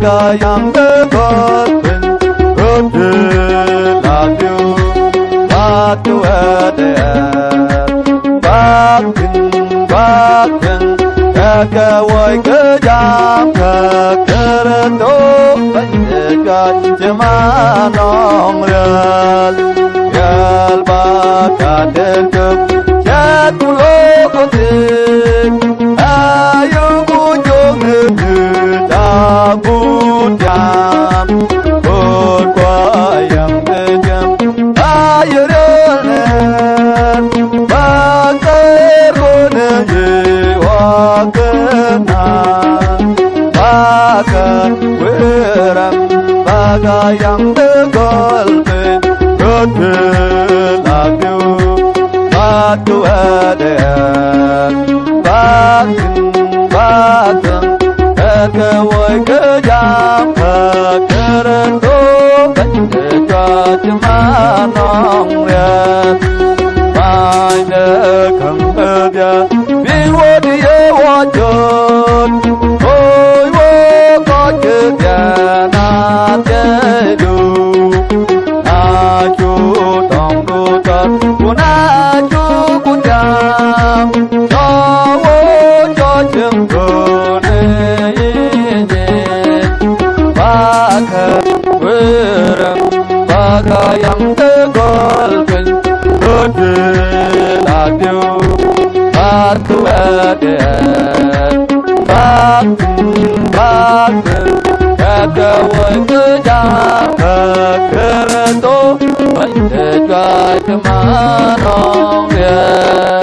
yang dekat Rode lagu Batu adat Batin Kekawai kejam Kekeretuk Pendekat Cemanong Real Real bakat dekep Jatuh kotik Ayo kunjung negeri Cabut jam Berkuah yang kejam Ayo dolen Bakar kuning jiwa kenal Bakar weram Bagai yang tegol Rode lagu Batu adat Batin Kekawai kejam Kekeretuk Pendekat Cemanong Real Mai nekang dia Biwa dia wajud Ôi vô có chữ kẻ nát chế đủ Na chú tổng đô thật Của na chú của chàng Cho vô cho chương cơ nê Bakar weram Bagai yang tegol Rode lagu Batu adat Batin Kekawai kejam Kekeretuk Pendekat Cemanong Real